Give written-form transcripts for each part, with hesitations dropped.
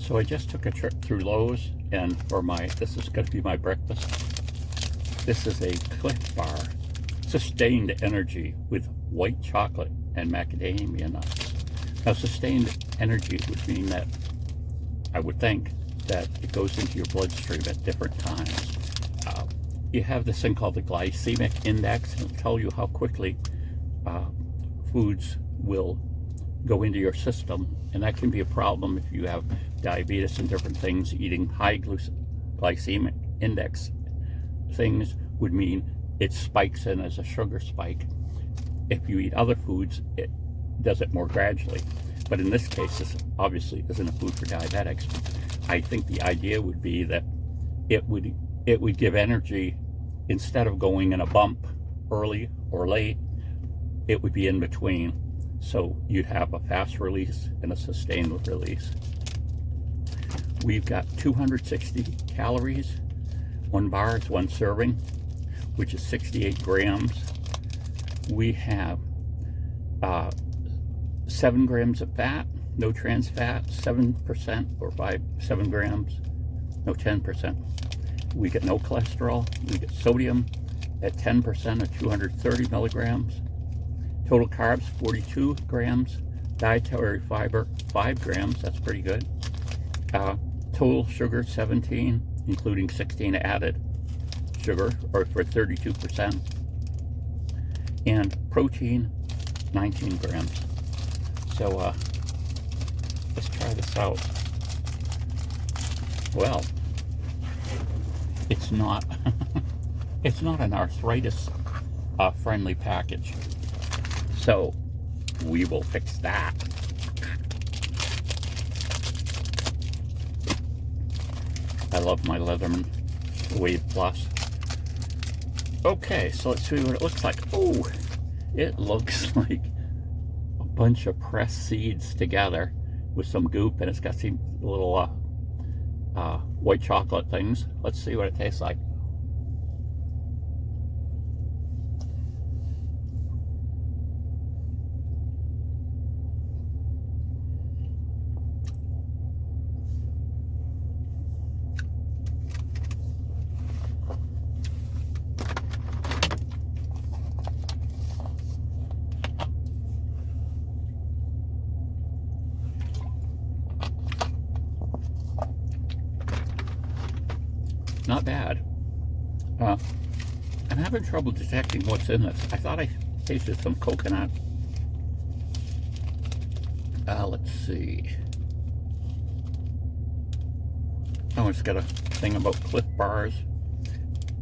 So I just took a trip through Lowe's, and this is going to be my breakfast. This is a Cliff Bar, sustained energy with white chocolate and macadamia nuts. Now, sustained energy would mean that, I would think, that it goes into your bloodstream at different times. You have this thing called the glycemic index, and it'll tell you how quickly foods will go into your system, and that can be a problem if you have diabetes and different things. Eating high glycemic index things would mean it spikes in as a sugar spike. If you eat other foods, it does it more gradually. But in this case, this obviously isn't a food for diabetics. I think the idea would be that it would give energy instead of going in a bump early or late. It would be in between. So you'd have a fast release and a sustained release. We've got 260 calories. One bar is one serving, which is 68 grams. We have 7 grams of fat, no trans fat, 7% or 7 grams, no 10%. We get no cholesterol. We get sodium at 10% of 230 milligrams. Total carbs, 42 grams. Dietary fiber, 5 grams. That's pretty good. Total sugar, 17, including 16 added sugar, or for 32%. And protein, 19 grams. So let's try this out. Well, it's not it's not an arthritis friendly package. So we will fix that. I love my Leatherman Wave Plus. Okay, so let's see what it looks like. Oh, it looks like a bunch of pressed seeds together with some goop, and it's got some little white chocolate things. Let's see what it tastes like. Not bad. I'm having trouble detecting what's in this. I thought I tasted some coconut. Let's see. Oh, it's got a thing about Cliff Bars.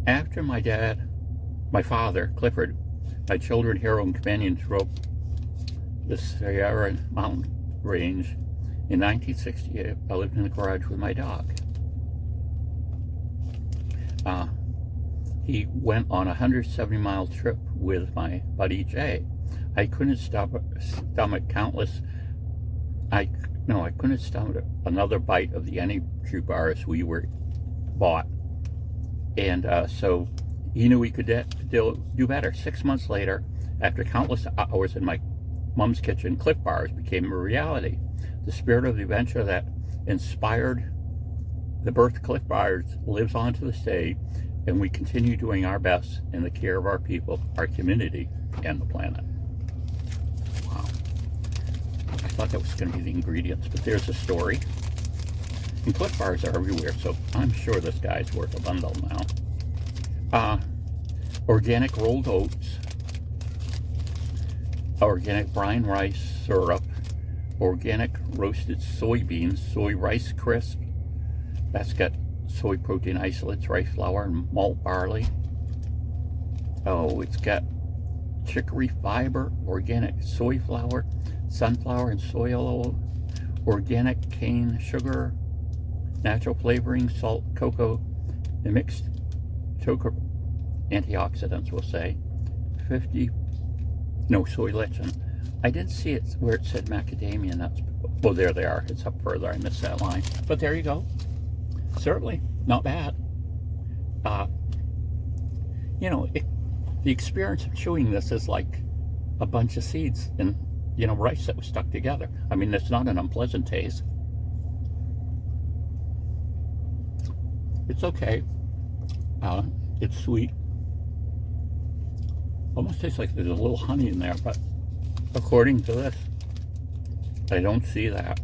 After my father, Clifford, my children, hero, and companion throughout the Sierra Mountain Range, in 1968, I lived in the garage with my dog. He went on a 170-mile trip with my buddy Jay. I couldn't stomach I couldn't stomach another bite of the energy bars we were bought. And so he knew he could do better. 6 months later, after countless hours in my mom's kitchen, Cliff Bars became a reality. The spirit of the adventure that inspired the birth of Cliff Bars lives on to this day, and we continue doing our best in the care of our people, our community, and the planet. Wow. I thought that was going to be the ingredients, but there's a story. And Cliff Bars are everywhere, so I'm sure this guy's worth a bundle now. Organic rolled oats, organic brine rice syrup, organic roasted soybeans, soy rice crisp. That's got soy protein isolates, rice flour, and malt barley. Oh, it's got chicory fiber, organic soy flour, sunflower and soy oil, organic cane sugar, natural flavoring, salt, cocoa, and mixed cocoa antioxidants, we'll say. Soy lecithin. I didn't see it where it said macadamia nuts. Oh, there they are. It's up further. I missed that line. But there you go. Certainly not bad. The experience of chewing this is like a bunch of seeds and rice that was stuck together. I mean, it's not an unpleasant taste. It's okay. It's sweet. Almost tastes like there's a little honey in there, but according to this, I don't see that.